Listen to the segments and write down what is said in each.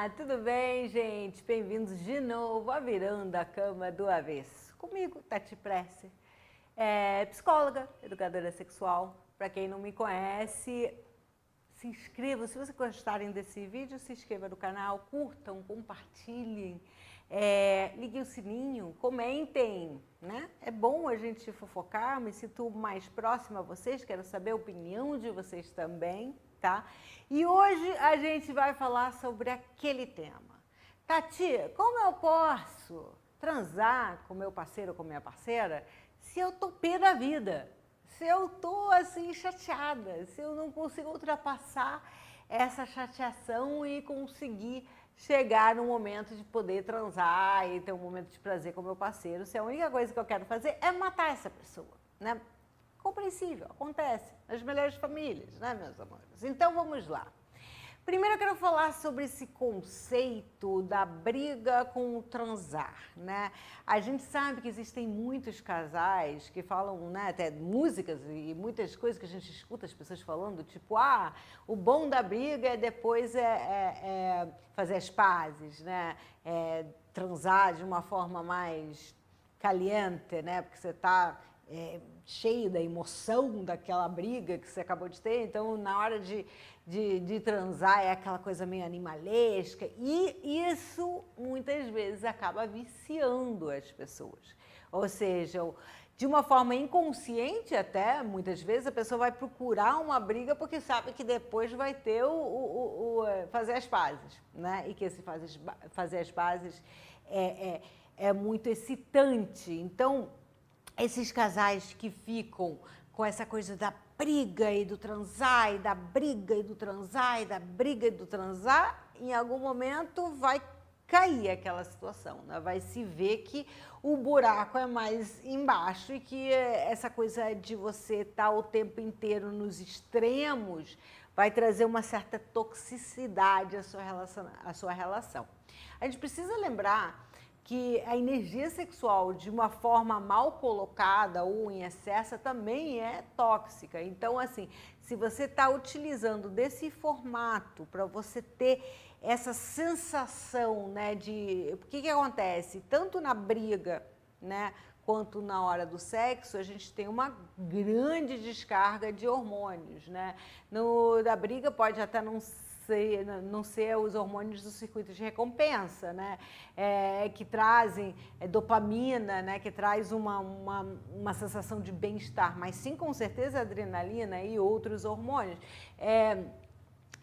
Olá, tudo bem, gente? Bem-vindos de novo à Virando a Cama do Avesso. Comigo, Tati Presser, psicóloga, educadora sexual. Para quem não me conhece, se inscrevam. Se vocês gostarem desse vídeo, se inscrevam no canal, curtam, compartilhem, liguem o sininho, comentem, né? É bom a gente fofocar, me sinto mais próxima a vocês, quero saber a opinião de vocês também, tá? E hoje a gente vai falar sobre aquele tema. Tati, como eu posso transar com meu parceiro ou com minha parceira se eu tô pé da vida? Se eu tô assim chateada, se eu não consigo ultrapassar essa chateação e conseguir chegar no momento de poder transar e ter um momento de prazer com meu parceiro, se a única coisa que eu quero fazer é matar essa pessoa, né? Compreensível, acontece nas melhores famílias, né, meus amores? Então vamos lá. Primeiro eu quero falar sobre esse conceito da briga com o transar, né? A gente sabe que existem muitos casais que falam, né, até músicas e muitas coisas que a gente escuta as pessoas falando, tipo, o bom da briga é depois fazer as pazes, né? Transar de uma forma mais caliente, né? Porque você está cheio da emoção daquela briga que você acabou de ter, então na hora de transar é aquela coisa meio animalesca, e isso muitas vezes acaba viciando as pessoas. Ou seja, de uma forma inconsciente até, muitas vezes a pessoa vai procurar uma briga porque sabe que depois vai ter fazer as pazes, né? E que esse fazer as pazes é muito excitante. Então, esses casais que ficam com essa coisa da briga e do transar, e da briga e do transar, e da briga e do transar, em algum momento vai cair aquela situação, né? Vai se ver que o buraco é mais embaixo e que essa coisa de você estar o tempo inteiro nos extremos vai trazer uma certa toxicidade à sua relação. A gente precisa lembrar que a energia sexual, de uma forma mal colocada ou em excesso, também é tóxica. Então, assim, se você está utilizando desse formato para você ter essa sensação, né, de... O que acontece? Tanto na briga, né, quanto na hora do sexo, a gente tem uma grande descarga de hormônios, né? Da briga pode até não ser os hormônios do circuito de recompensa, né? Que trazem dopamina, né? Que traz uma sensação de bem-estar, mas sim, com certeza, adrenalina e outros hormônios.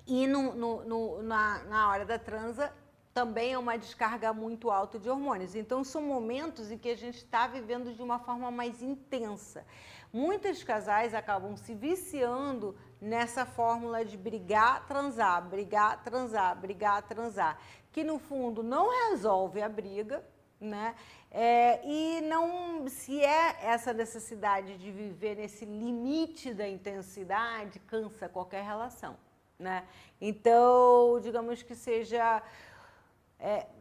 E na hora da transa também é uma descarga muito alta de hormônios. Então, são momentos em que a gente está vivendo de uma forma mais intensa. Muitos casais acabam se viciando nessa fórmula de brigar, transar, brigar, transar, brigar, transar, que no fundo não resolve a briga, né? E não, se essa necessidade de viver nesse limite da intensidade, cansa qualquer relação, né? Então, digamos que seja...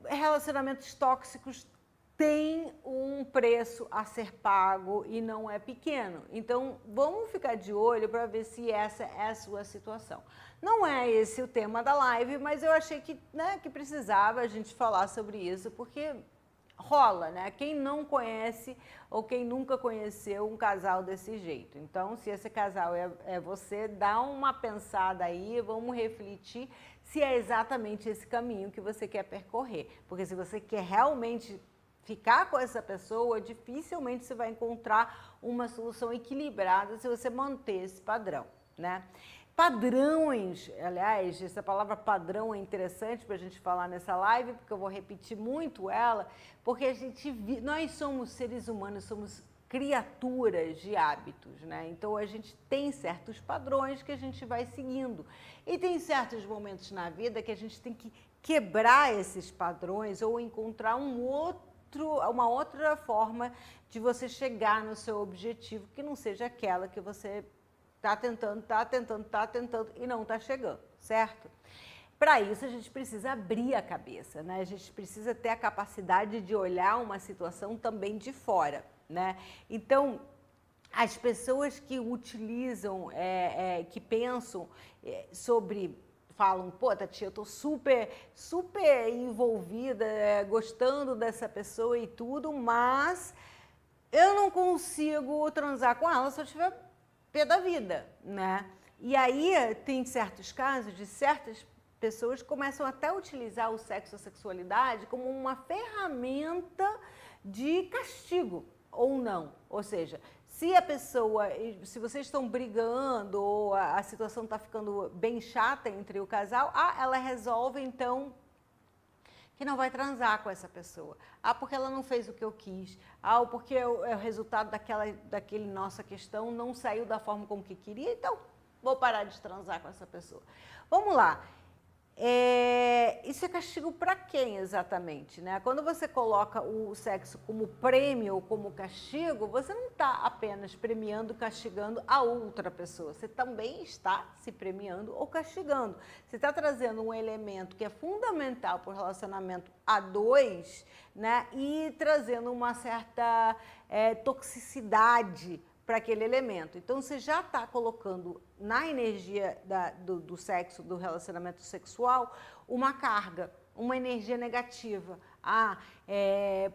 relacionamentos tóxicos têm um preço a ser pago e não é pequeno. Então, vamos ficar de olho para ver se essa é a sua situação. Não é esse o tema da live, mas eu achei que, né, que precisava a gente falar sobre isso, porque rola, né? Quem não conhece ou quem nunca conheceu um casal desse jeito. Então, se esse casal é você, dá uma pensada aí, vamos refletir se é exatamente esse caminho que você quer percorrer. Porque se você quer realmente ficar com essa pessoa, dificilmente você vai encontrar uma solução equilibrada se você manter esse padrão, né? Padrões, aliás, essa palavra padrão é interessante para a gente falar nessa live, porque eu vou repetir muito ela, porque nós somos seres humanos, somos criaturas de hábitos, né? Então a gente tem certos padrões que a gente vai seguindo e tem certos momentos na vida que a gente tem que quebrar esses padrões ou encontrar uma outra forma de você chegar no seu objetivo que não seja aquela que você tá tentando e não tá chegando, certo? Para isso a gente precisa abrir a cabeça, né? A gente precisa ter a capacidade de olhar uma situação também de fora, né? Então, as pessoas que utilizam, que pensam sobre falam, pô, Tati, eu tô super envolvida, gostando dessa pessoa e tudo, mas eu não consigo transar com ela se eu tiver pé da vida, né? E aí tem certos casos de certas pessoas que começam até a utilizar o sexo, a sexualidade como uma ferramenta de castigo ou não. Ou seja, se a pessoa, se vocês estão brigando ou a situação está ficando bem chata entre o casal, ela resolve então que não vai transar com essa pessoa. Porque ela não fez o que eu quis. Ou porque o resultado daquele nossa questão não saiu da forma como que queria, então vou parar de transar com essa pessoa. Vamos lá. Isso é castigo para quem exatamente, né? Quando você coloca o sexo como prêmio ou como castigo, você não está apenas premiando, castigando a outra pessoa. Você também está se premiando ou castigando. Você está trazendo um elemento que é fundamental para o relacionamento a dois, né? E trazendo uma certa toxicidade para aquele elemento. Então, você já está colocando na energia do sexo, do relacionamento sexual, uma carga, uma energia negativa.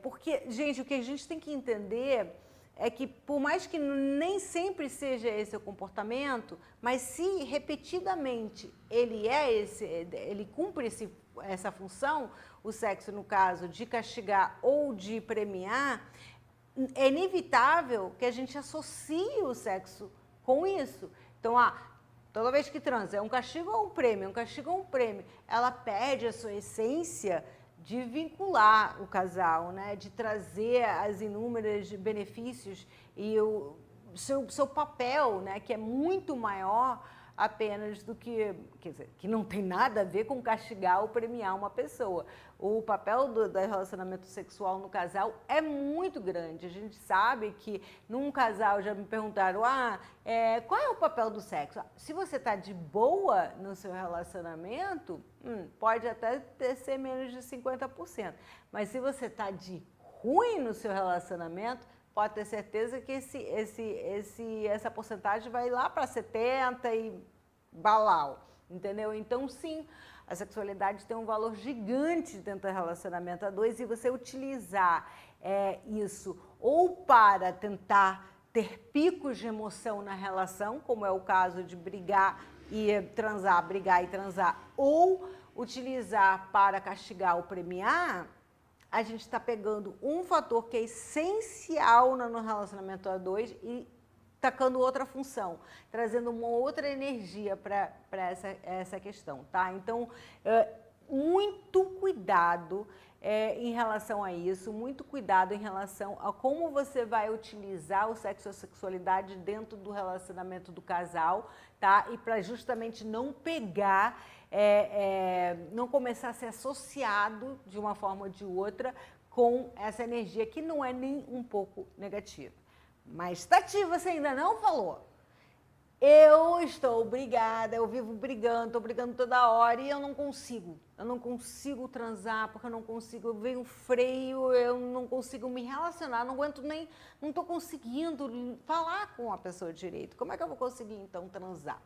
Porque, gente, o que a gente tem que entender é que, por mais que nem sempre seja esse o comportamento, mas se repetidamente ele cumpre essa função, o sexo, no caso, de castigar ou de premiar, é inevitável que a gente associe o sexo com isso. Então, toda vez que transa, é um castigo ou um prêmio? Um castigo ou um prêmio? Ela perde a sua essência de vincular o casal, né? De trazer as inúmeras benefícios e o seu papel, né? Que é muito maior apenas do que, quer dizer, que não tem nada a ver com castigar ou premiar uma pessoa. O papel do relacionamento sexual no casal é muito grande. A gente sabe que num casal, já me perguntaram, qual é o papel do sexo? Se você está de boa no seu relacionamento, pode até ser menos de 50%. Mas se você está de ruim no seu relacionamento, pode ter certeza que essa porcentagem vai lá para 70% e balau, entendeu? Então, sim, a sexualidade tem um valor gigante dentro do relacionamento a dois e você utilizar isso ou para tentar ter picos de emoção na relação, como é o caso de brigar e transar, brigar e transar, ou utilizar para castigar ou premiar, a gente está pegando um fator que é essencial no relacionamento a dois e tacando outra função, trazendo uma outra energia para essa questão, tá? Então, muito cuidado em relação a isso, muito cuidado em relação a como você vai utilizar o sexo e a sexualidade dentro do relacionamento do casal, tá? E para justamente não pegar, não começar a ser associado de uma forma ou de outra com essa energia que não é nem um pouco negativa. Mas, Tati, você ainda não falou. Eu estou brigada, eu vivo brigando, estou brigando toda hora e eu não consigo transar, porque eu não consigo, eu venho freio, eu não consigo me relacionar, não aguento nem, não estou conseguindo falar com a pessoa direito. Como é que eu vou conseguir, então, transar?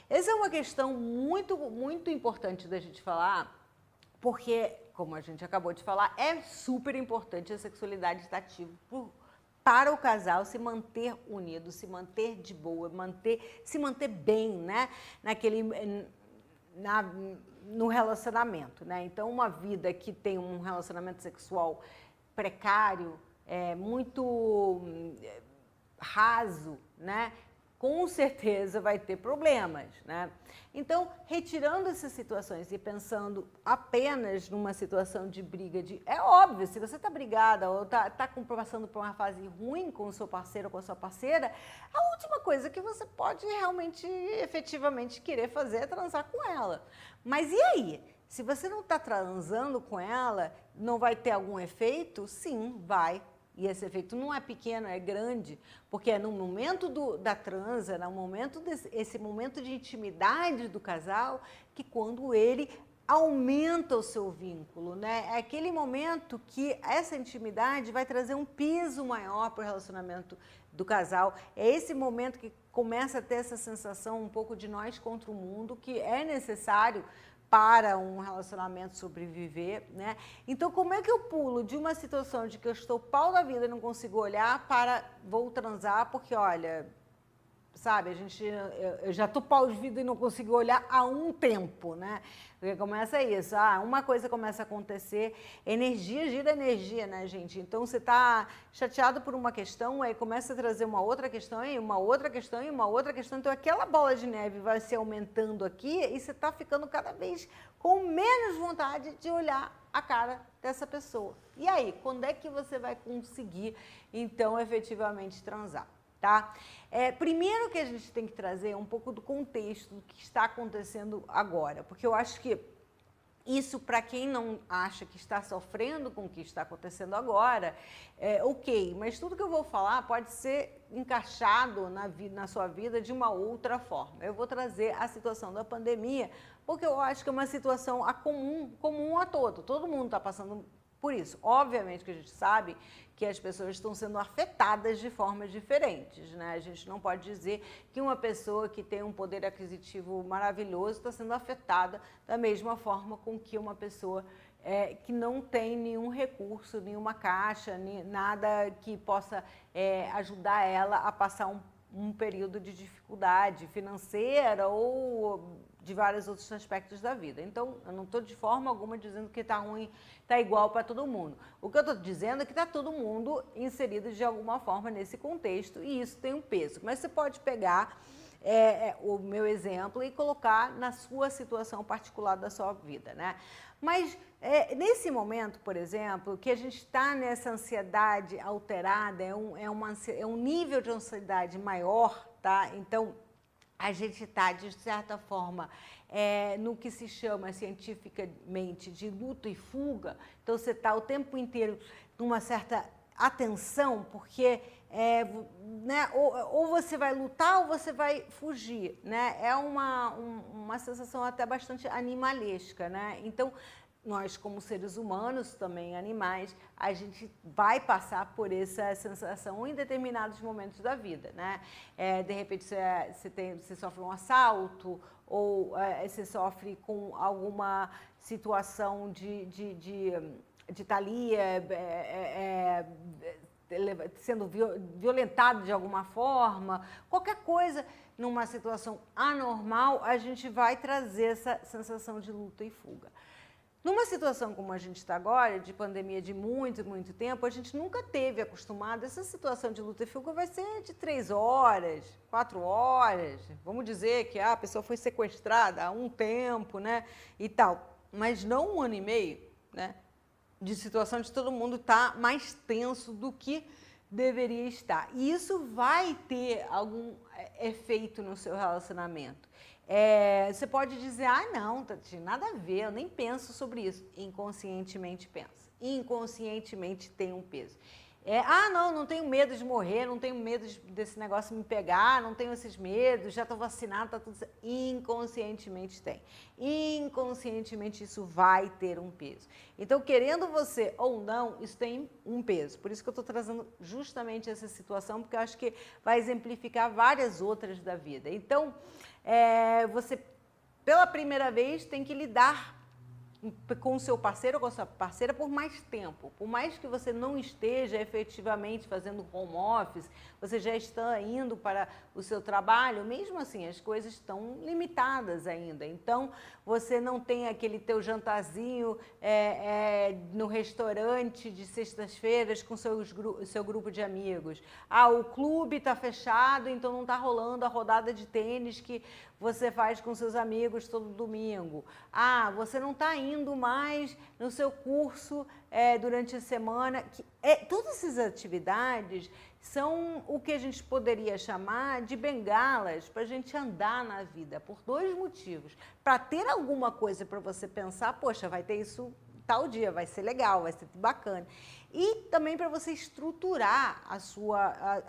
Essa é uma questão muito, muito importante da gente falar, porque, como a gente acabou de falar, é super importante a sexualidade estar ativa para o casal se manter unido, se manter de boa, se manter bem, né? No relacionamento, né? Então, uma vida que tem um relacionamento sexual precário, muito raso, né? Com certeza vai ter problemas, né? Então, retirando essas situações e pensando apenas numa situação de briga, é óbvio, se você está brigada ou está passando por uma fase ruim com o seu parceiro ou com a sua parceira, a última coisa que você pode realmente, efetivamente querer fazer é transar com ela. Mas e aí? Se você não está transando com ela, não vai ter algum efeito? Sim, vai. E esse efeito não é pequeno, é grande, porque é no momento da transa, no momento esse momento de intimidade do casal, que quando ele aumenta o seu vínculo, né? É aquele momento que essa intimidade vai trazer um peso maior para o relacionamento do casal. É esse momento que começa a ter essa sensação um pouco de nós contra o mundo, que é necessário para um relacionamento sobreviver, né? Então, como é que eu pulo de uma situação de que eu estou pau da vida e não consigo olhar para vou transar porque, olha, sabe, eu já tô pau de vida e não consigo olhar há um tempo, né? Porque começa isso, uma coisa começa a acontecer, energia gira energia, né, gente? Então você tá chateado por uma questão, aí começa a trazer uma outra questão, e uma outra questão, e uma outra questão, então aquela bola de neve vai se aumentando aqui e você tá ficando cada vez com menos vontade de olhar a cara dessa pessoa. E aí, quando é que você vai conseguir, então, efetivamente transar? Tá? Primeiro que a gente tem que trazer um pouco do contexto do que está acontecendo agora, porque eu acho que isso, para quem não acha que está sofrendo com o que está acontecendo agora, ok, mas tudo que eu vou falar pode ser encaixado na sua vida de uma outra forma. Eu vou trazer a situação da pandemia, porque eu acho que é uma situação comum a todo mundo está passando por isso. Obviamente que a gente sabe que as pessoas estão sendo afetadas de formas diferentes, né? A gente não pode dizer que uma pessoa que tem um poder aquisitivo maravilhoso está sendo afetada da mesma forma com que uma pessoa que não tem nenhum recurso, nenhuma caixa, nada que possa ajudar ela a passar um período de dificuldade financeira ou de vários outros aspectos da vida. Então, eu não estou de forma alguma dizendo que está ruim, está igual para todo mundo. O que eu estou dizendo é que está todo mundo inserido de alguma forma nesse contexto e isso tem um peso. Mas você pode pegar o meu exemplo e colocar na sua situação particular da sua vida, né? Mas nesse momento, por exemplo, que a gente está nessa ansiedade alterada, é um nível de ansiedade maior, tá? Então, a gente está, de certa forma, no que se chama cientificamente de luta e fuga. Então, você está o tempo inteiro numa certa atenção, porque né, ou você vai lutar ou você vai fugir, né? É uma sensação até bastante animalesca, né? Então, nós, como seres humanos, também animais, a gente vai passar por essa sensação em determinados momentos da vida, né? De repente, você sofre um assalto ou você sofre com alguma situação de estar ali sendo violentado de alguma forma, qualquer coisa, numa situação anormal, a gente vai trazer essa sensação de luta e fuga. Numa situação como a gente está agora, de pandemia de muito tempo, a gente nunca teve acostumado, essa situação de luta e fuga vai ser de 3 horas, 4 horas, vamos dizer que a pessoa foi sequestrada há um tempo, né, e tal, mas não 1 ano e meio, né, de situação de todo mundo estar mais tenso do que deveria estar. E isso vai ter algum efeito no seu relacionamento. Você pode dizer, não, Tati, nada a ver, eu nem penso sobre isso. Inconscientemente pensa. Inconscientemente tem um peso. Não tenho medo de morrer, não tenho medo desse negócio me pegar, não tenho esses medos, já estou vacinado, está tudo certo. Inconscientemente tem. Inconscientemente isso vai ter um peso. Então, querendo você ou não, isso tem um peso. Por isso que eu estou trazendo justamente essa situação, porque eu acho que vai exemplificar várias outras da vida. Então, você, pela primeira vez, tem que lidar com o seu parceiro ou com a sua parceira por mais tempo. Por mais que você não esteja efetivamente fazendo home office, você já está indo para o seu trabalho, mesmo assim as coisas estão limitadas ainda. Então, você não tem aquele teu jantarzinho no restaurante de sextas-feiras com seu grupo de amigos. O clube está fechado, então não está rolando a rodada de tênis que você faz com seus amigos todo domingo. Você não está indo mais no seu curso durante a semana. Todas essas atividades são o que a gente poderia chamar de bengalas para a gente andar na vida, por 2 motivos. Para ter alguma coisa para você pensar, poxa, vai ter isso tal dia, vai ser legal, vai ser bacana. E também para você estruturar a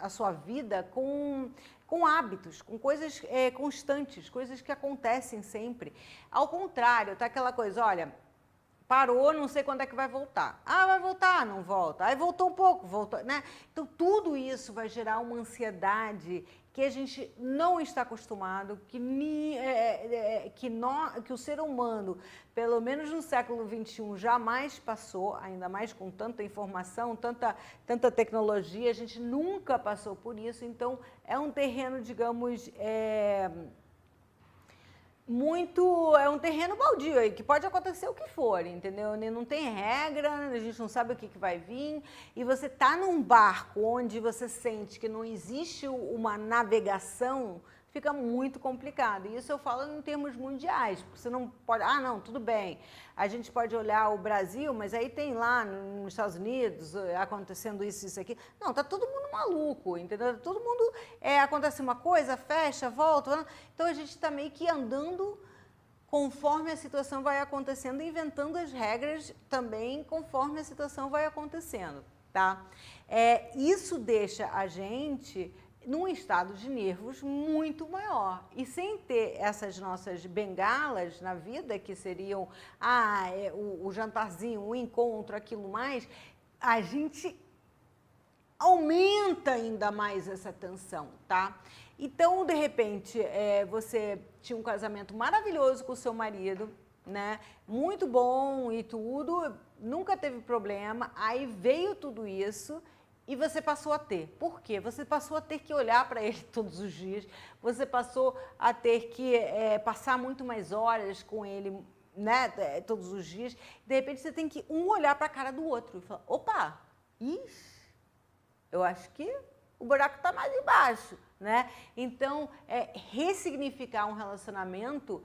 sua vida com hábitos, com coisas constantes, coisas que acontecem sempre. Ao contrário, tá aquela coisa, olha, parou, não sei quando é que vai voltar. Vai voltar, não volta. Aí voltou um pouco, voltou, né? Então, tudo isso vai gerar uma ansiedade que a gente não está acostumado, que o ser humano, pelo menos no século XXI, jamais passou, ainda mais com tanta informação, tanta tecnologia, a gente nunca passou por isso, então é um terreno, digamos, é um terreno baldio aí, que pode acontecer o que for, entendeu? Não tem regra, a gente não sabe o que vai vir, e você tá num barco onde você sente que não existe uma navegação, fica muito complicado. E isso eu falo em termos mundiais, porque você não pode, não, tudo bem, a gente pode olhar o Brasil, mas aí tem lá nos Estados Unidos acontecendo isso aqui. Não, tá todo mundo maluco, entendeu? Todo mundo, acontece uma coisa, fecha, volta. Então a gente está meio que andando conforme a situação vai acontecendo, inventando as regras também conforme a situação vai acontecendo, tá? Isso deixa a gente num estado de nervos muito maior. E sem ter essas nossas bengalas na vida, que seriam o jantarzinho, o encontro, aquilo mais, a gente aumenta ainda mais essa tensão, tá? Então, de repente, você tinha um casamento maravilhoso com o seu marido, né? Muito bom e tudo, nunca teve problema, aí veio tudo isso e você passou a ter. Por quê? Você passou a ter que olhar para ele todos os dias, você passou a ter que passar muito mais horas com ele, né, todos os dias. De repente você tem que olhar para a cara do outro e falar, opa, eu acho que o buraco está mais embaixo, né? Então, ressignificar um relacionamento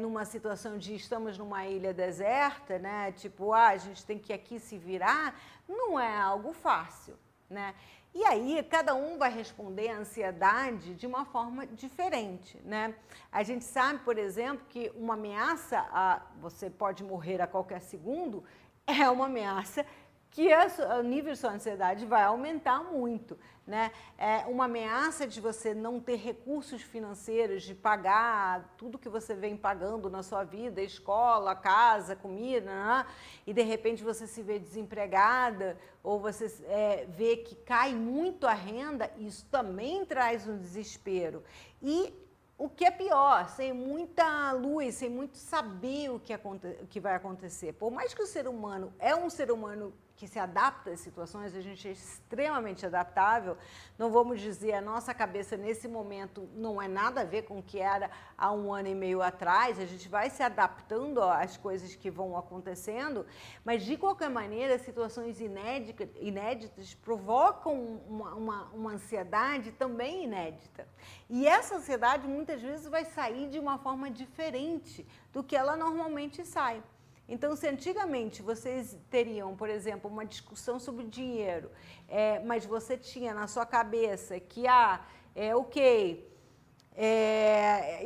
numa situação de estamos numa ilha deserta, né? Tipo, a gente tem que aqui se virar, não é algo fácil, né? E aí, cada um vai responder à ansiedade de uma forma diferente, né? A gente sabe, por exemplo, que uma ameaça você pode morrer a qualquer segundo, é uma ameaça que o nível de sua ansiedade vai aumentar muito, né? Uma ameaça de você não ter recursos financeiros, de pagar tudo que você vem pagando na sua vida, escola, casa, comida, né? E de repente você se vê desempregada, ou você vê que cai muito a renda, isso também traz um desespero. E o que é pior, sem muita luz, sem muito saber o que vai acontecer. Por mais que o ser humano um ser humano que se adapta às situações, a gente é extremamente adaptável, não vamos dizer, a nossa cabeça nesse momento não é nada a ver com o que era há 1 ano e meio atrás, a gente vai se adaptando às coisas que vão acontecendo, mas de qualquer maneira, situações inéditas provocam uma ansiedade também inédita. E essa ansiedade muitas vezes vai sair de uma forma diferente do que ela normalmente sai. Então, se antigamente vocês teriam, por exemplo, uma discussão sobre dinheiro, mas você tinha na sua cabeça que,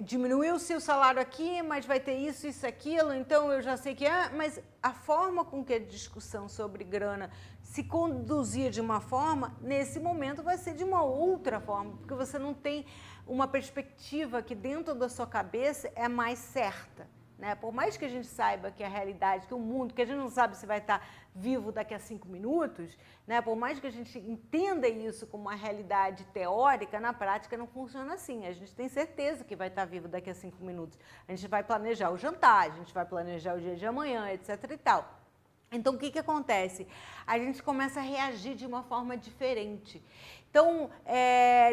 diminuiu-se o salário aqui, mas vai ter isso, aquilo, então eu já sei que mas a forma com que a discussão sobre grana se conduzia de uma forma, nesse momento vai ser de uma outra forma, porque você não tem uma perspectiva que dentro da sua cabeça é mais certa. Né? Por mais que a gente saiba que a realidade, que o mundo, que a gente não sabe se vai estar vivo daqui a 5 minutos, né? Por mais que a gente entenda isso como uma realidade teórica, na prática não funciona assim. A gente tem certeza que vai estar vivo daqui a 5 minutos. A gente vai planejar o jantar, a gente vai planejar o dia de amanhã, etc. e tal. Então, o que acontece? A gente começa a reagir de uma forma diferente. Então,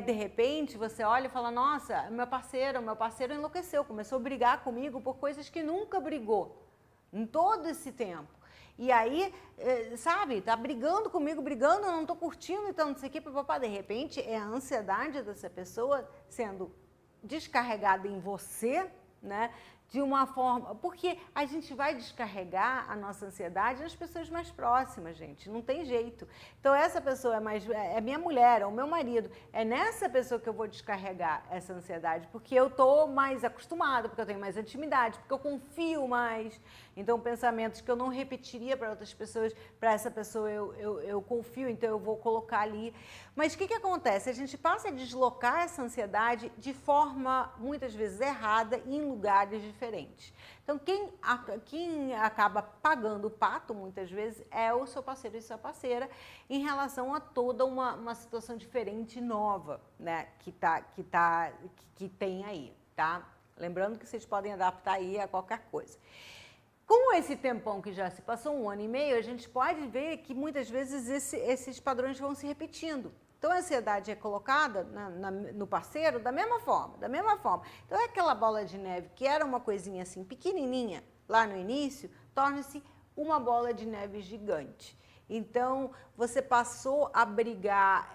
de repente, você olha e fala, nossa, meu parceiro enlouqueceu, começou a brigar comigo por coisas que nunca brigou em todo esse tempo. E aí, sabe, tá brigando comigo, eu não tô curtindo, então não sei o que, papapá. De repente, é a ansiedade dessa pessoa sendo descarregada em você, né? De uma forma, porque a gente vai descarregar a nossa ansiedade nas pessoas mais próximas, gente, não tem jeito. Então essa pessoa é minha mulher, é o meu marido, é nessa pessoa que eu vou descarregar essa ansiedade, porque eu estou mais acostumada, porque eu tenho mais intimidade, porque eu confio mais. Então pensamentos que eu não repetiria para outras pessoas, para essa pessoa eu confio, então eu vou colocar ali. Mas o que acontece? A gente passa a deslocar essa ansiedade de forma muitas vezes errada em lugares diferentes. diferentes. Então, quem acaba pagando o pato, muitas vezes, é o seu parceiro e sua parceira em relação a toda uma situação diferente e nova, né, que tem aí, tá? Lembrando que vocês podem adaptar aí a qualquer coisa. Com esse tempão que já se passou, 1 ano e meio, a gente pode ver que muitas vezes esses padrões vão se repetindo. Então, a ansiedade é colocada no parceiro da mesma forma. Então, é aquela bola de neve que era uma coisinha assim pequenininha lá no início, torna-se uma bola de neve gigante. Então, você passou a brigar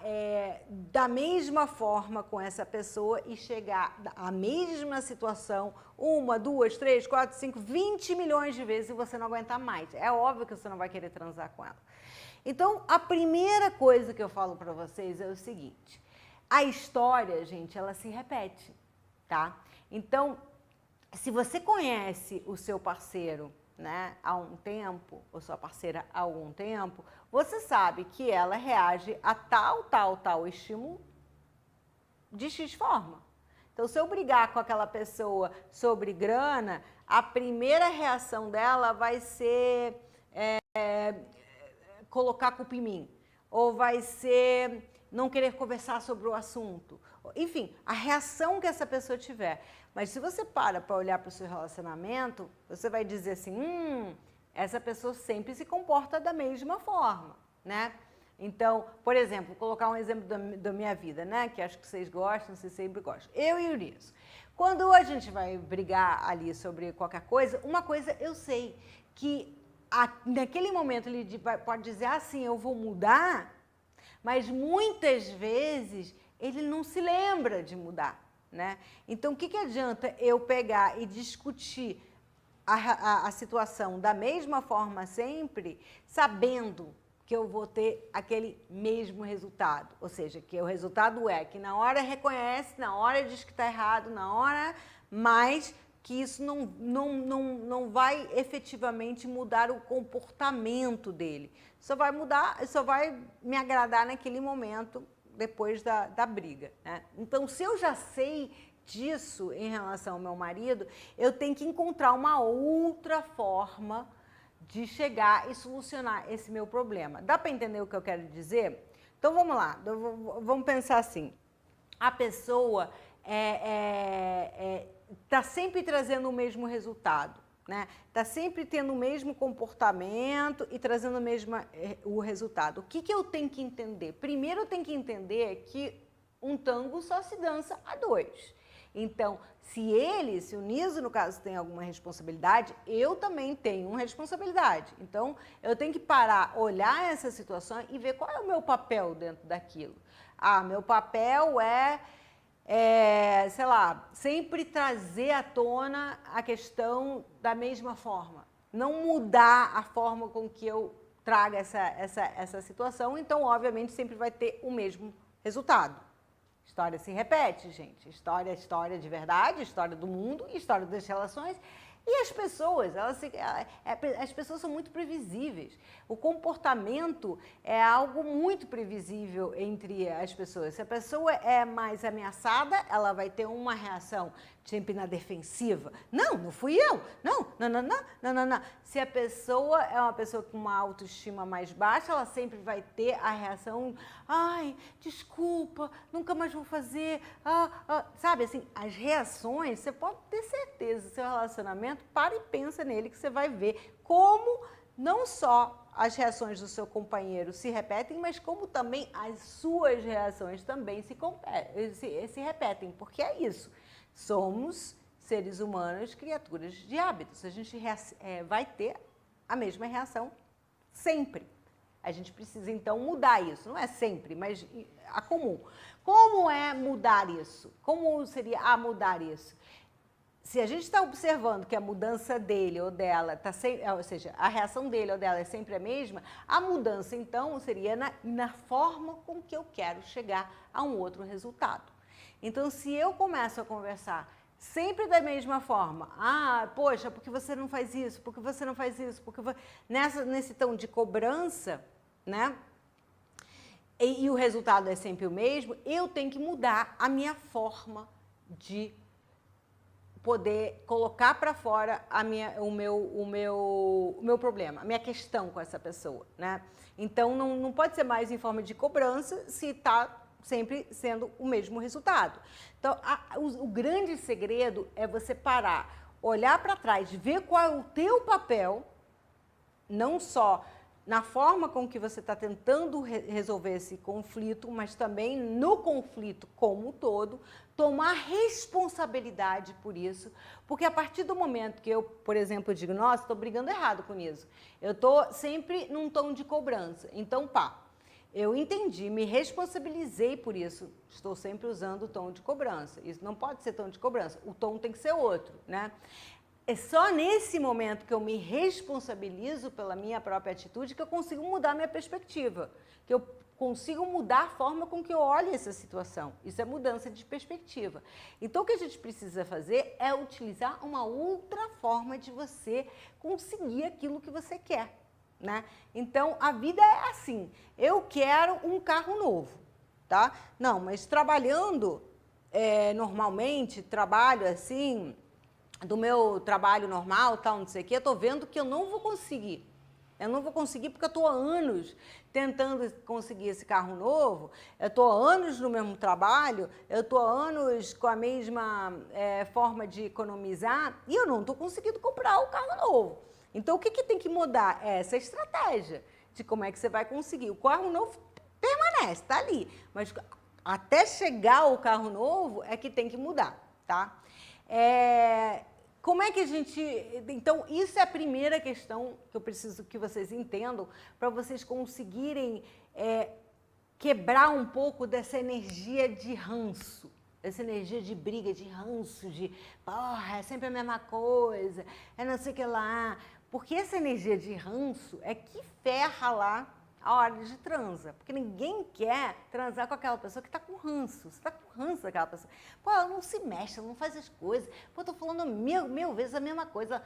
da mesma forma com essa pessoa e chegar à mesma situação 1, 2, 3, 4, 5, 20 milhões de vezes e você não aguentar mais. É óbvio que você não vai querer transar com ela. Então, a primeira coisa que eu falo para vocês é o seguinte: a história, gente, ela se repete, tá? Então, se você conhece o seu parceiro, né, há um tempo, ou sua parceira há algum tempo, você sabe que ela reage a tal estímulo de X forma. Então, se eu brigar com aquela pessoa sobre grana, a primeira reação dela vai ser colocar a culpa em mim, ou vai ser não querer conversar sobre o assunto. Enfim, a reação que essa pessoa tiver. Mas se você para olhar para o seu relacionamento, você vai dizer assim, essa pessoa sempre se comporta da mesma forma, né? Então, por exemplo, colocar um exemplo da minha vida, né? Que acho que vocês gostam, vocês sempre gostam. Eu e o Eunice. Quando a gente vai brigar ali sobre qualquer coisa, uma coisa eu sei, que naquele momento ele pode dizer assim, eu vou mudar, mas muitas vezes ele não se lembra de mudar, né? Então, o que adianta eu pegar e discutir a situação da mesma forma sempre, sabendo que eu vou ter aquele mesmo resultado? Ou seja, que o resultado é que na hora reconhece, na hora diz que está errado, na hora, mas que isso não vai efetivamente mudar o comportamento dele. Só vai mudar, só vai me agradar naquele momento, depois da briga, né? Então, se eu já sei disso em relação ao meu marido, eu tenho que encontrar uma outra forma de chegar e solucionar esse meu problema. Dá para entender o que eu quero dizer? Então, vamos lá, vamos pensar assim. A pessoa está sempre trazendo o mesmo resultado, né? Está sempre tendo o mesmo comportamento e trazendo o resultado. O que eu tenho que entender? Primeiro, eu tenho que entender que um tango só se dança a 2. Então, se o Niso, no caso, tem alguma responsabilidade, eu também tenho uma responsabilidade. Então, eu tenho que parar, olhar essa situação e ver qual é o meu papel dentro daquilo. Meu papel sei lá, sempre trazer à tona a questão da mesma forma. Não mudar a forma com que eu trago essa situação, então, obviamente, sempre vai ter o mesmo resultado. História se repete, gente. História é história de verdade, história do mundo, história das relações. E as pessoas, as pessoas são muito previsíveis. O comportamento é algo muito previsível entre as pessoas. Se a pessoa é mais ameaçada, ela vai ter uma reação sempre na defensiva. Não fui eu. Não. Se a pessoa é uma pessoa com uma autoestima mais baixa, ela sempre vai ter a reação, ai, desculpa, nunca mais vou fazer. Sabe, assim, as reações, você pode ter certeza, seu relacionamento, para e pensa nele que você vai ver como não só as reações do seu companheiro se repetem, mas como também as suas reações também se repetem, porque é isso. Somos seres humanos, criaturas de hábitos. A gente vai ter a mesma reação sempre. A gente precisa, então, mudar isso. Não é sempre, mas a comum. Como é mudar isso? Como seria mudar isso? Se a gente está observando que a mudança dele ou dela está sempre, ou seja, a reação dele ou dela é sempre a mesma, a mudança, então, seria na forma com que eu quero chegar a um outro resultado. Então, se eu começo a conversar sempre da mesma forma, poxa, por que você não faz isso? Por que você não faz isso? Nesse tom de cobrança, né? E o resultado é sempre o mesmo, eu tenho que mudar a minha forma de poder colocar para fora o meu problema, a minha questão com essa pessoa, né? Então, não pode ser mais em forma de cobrança se está sempre sendo o mesmo resultado. Então, o grande segredo é você parar, olhar para trás, ver qual é o teu papel, não só na forma com que você está tentando resolver esse conflito, mas também no conflito como um todo, tomar responsabilidade por isso, porque a partir do momento que eu, por exemplo, digo, nossa, estou brigando errado com isso, eu estou sempre num tom de cobrança, então eu entendi, me responsabilizei por isso, estou sempre usando o tom de cobrança, isso não pode ser tom de cobrança, o tom tem que ser outro, né? É só nesse momento que eu me responsabilizo pela minha própria atitude que eu consigo mudar minha perspectiva, que eu consigo mudar a forma com que eu olho essa situação. Isso é mudança de perspectiva. Então, o que a gente precisa fazer é utilizar uma outra forma de você conseguir aquilo que você quer, né? Então, a vida é assim, eu quero um carro novo, tá? Não, mas trabalhando normalmente, trabalho assim, do meu trabalho normal, tal, não sei o quê, eu estou vendo que eu não vou conseguir. Eu não vou conseguir porque eu estou há anos tentando conseguir esse carro novo, eu estou há anos no mesmo trabalho, eu estou há anos com a mesma forma de economizar e eu não estou conseguindo comprar o carro novo. Então, o que tem que mudar? É essa estratégia de como é que você vai conseguir. O carro novo permanece, está ali, mas até chegar o carro novo é que tem que mudar, tá? Como é que a gente... Então, isso é a primeira questão que eu preciso que vocês entendam para vocês conseguirem quebrar um pouco dessa energia de ranço, essa energia de briga, de ranço, de porra, é sempre a mesma coisa, é não sei o que lá. Porque essa energia de ranço é que ferra lá a hora de transa, porque ninguém quer transar com aquela pessoa que está com ranço, você está com ranço daquela pessoa. Pô, ela não se mexe, ela não faz as coisas, pô, eu tô falando mil vezes a mesma coisa.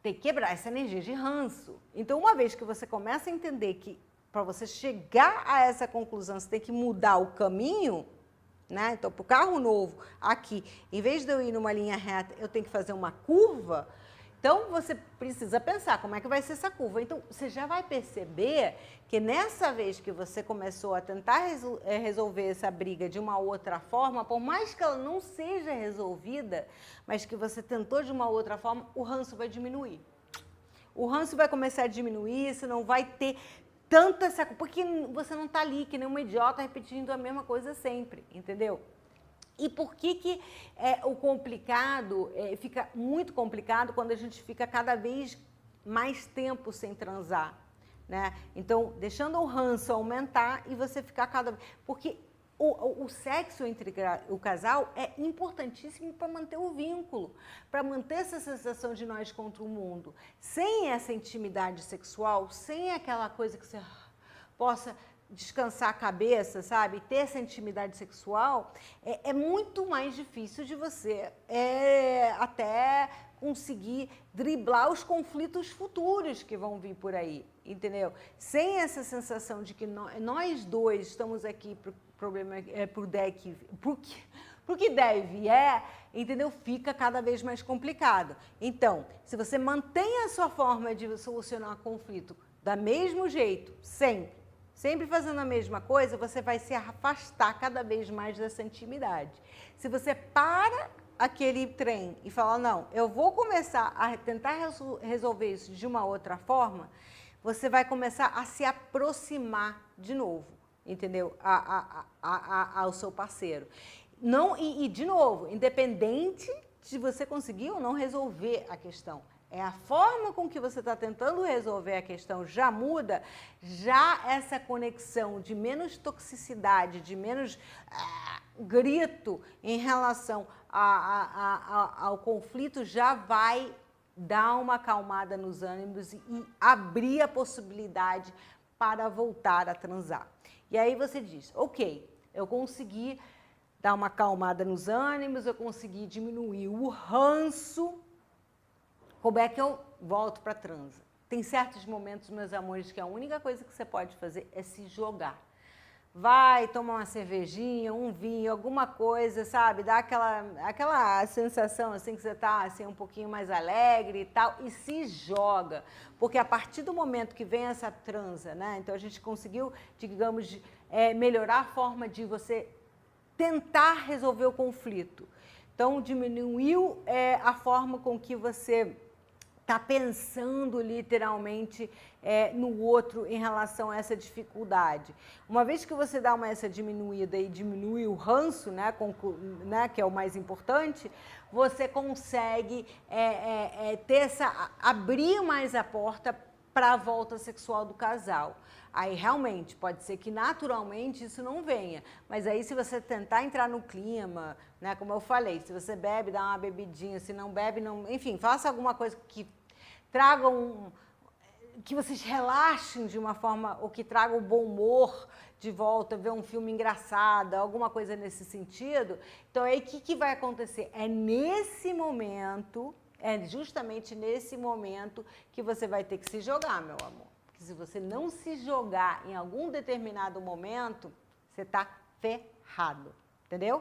Tem que quebrar essa energia de ranço. Então, uma vez que você começa a entender que para você chegar a essa conclusão, você tem que mudar o caminho, né? Então, para o carro novo, aqui, em vez de eu ir numa linha reta, eu tenho que fazer uma curva. Então, você precisa pensar como é que vai ser essa curva. Então, você já vai perceber que nessa vez que você começou a tentar resolver essa briga de uma outra forma, por mais que ela não seja resolvida, mas que você tentou de uma outra forma, o ranço vai diminuir. O ranço vai começar a diminuir, você não vai ter tanta essa... Porque você não está ali, que nem uma idiota, repetindo a mesma coisa sempre, entendeu? E por que o complicado fica muito complicado quando a gente fica cada vez mais tempo sem transar, né? Então, deixando o ranço aumentar e você ficar cada vez... Porque o sexo entre o casal é importantíssimo para manter o vínculo, para manter essa sensação de nós contra o mundo. Sem essa intimidade sexual, sem aquela coisa que você possa... descansar a cabeça, sabe? Ter essa intimidade sexual, é muito mais difícil de você até conseguir driblar os conflitos futuros que vão vir por aí, entendeu? Sem essa sensação de que nós dois estamos aqui pro problema, pro que deve, entendeu? Fica cada vez mais complicado. Então, se você mantém a sua forma de solucionar conflito da mesmo jeito, sempre fazendo a mesma coisa, você vai se afastar cada vez mais dessa intimidade. Se você para aquele trem e fala, não, eu vou começar a tentar resolver isso de uma outra forma, você vai começar a se aproximar de novo, entendeu? Ao seu parceiro. Não, de novo, independente de você conseguir ou não resolver a questão. A forma com que você está tentando resolver a questão já muda, já essa conexão de menos toxicidade, de menos grito em relação ao conflito já vai dar uma acalmada nos ânimos e abrir a possibilidade para voltar a transar. E aí você diz, ok, eu consegui dar uma acalmada nos ânimos, eu consegui diminuir o ranço. Como é que eu volto para a transa? Tem certos momentos, meus amores, que a única coisa que você pode fazer é se jogar. vai tomar uma cervejinha, um vinho, alguma coisa, sabe? Dá aquela sensação assim que você tá assim um pouquinho mais alegre e tal, e se joga. Porque a partir do momento que vem essa transa, né? Então a gente conseguiu, digamos, melhorar a forma de você tentar resolver o conflito. Então diminuiu a forma com que você está pensando literalmente no outro em relação a essa dificuldade. Uma vez que você dá essa diminuída e diminui o ranço, né, que é o mais importante, você consegue abrir mais a porta para a volta sexual do casal. Aí realmente pode ser que naturalmente isso não venha, mas aí se você tentar entrar no clima, né, como eu falei, se você bebe, dá uma bebidinha, se não bebe, não, enfim, faça alguma coisa que traga que vocês relaxem de uma forma, ou que traga o bom humor de volta, ver um filme engraçado, alguma coisa nesse sentido. Então aí o que vai acontecer? É nesse momento, justamente nesse momento que você vai ter que se jogar, meu amor. Se você não se jogar em algum determinado momento, você está ferrado, entendeu?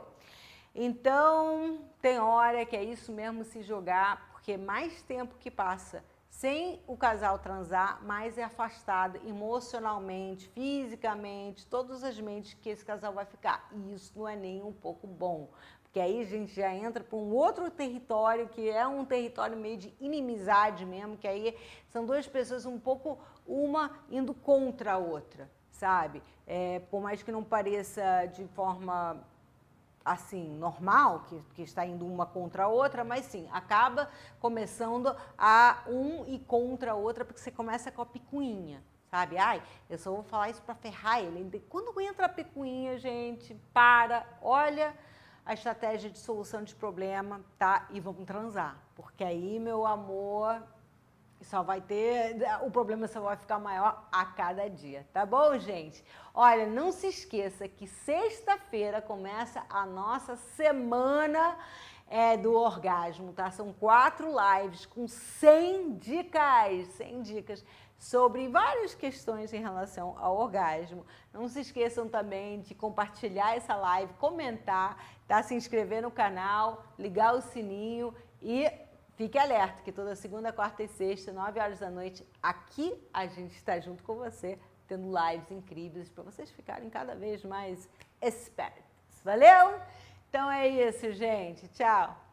Então, tem hora que é isso mesmo, se jogar, porque mais tempo que passa sem o casal transar, mais é afastado emocionalmente, fisicamente, todas as mentes que esse casal vai ficar. E isso não é nem um pouco bom. Porque aí a gente já entra para um outro território, que é um território meio de inimizade mesmo, que aí são duas pessoas um pouco, uma indo contra a outra, sabe? Por mais que não pareça de forma assim, normal, que está indo uma contra a outra, mas sim, acaba começando a um ir contra a outra, porque você começa com a picuinha, sabe? Ai, eu só vou falar isso para ferrar ele. Quando entra a picuinha, gente, olha a estratégia de solução de problema, tá? E vamos transar, porque aí, meu amor, só vai ter, o problema só vai ficar maior a cada dia, tá bom, gente? Olha, não se esqueça que sexta-feira começa a nossa semana do orgasmo, tá? São 4 lives com 100 dicas sobre várias questões em relação ao orgasmo. Não se esqueçam também de compartilhar essa live, comentar, tá? Se inscrever no canal, ligar o sininho e fique alerta que toda segunda, quarta e sexta, 9 horas da noite, aqui a gente está junto com você, tendo lives incríveis para vocês ficarem cada vez mais espertos. Valeu? Então é isso, gente. Tchau!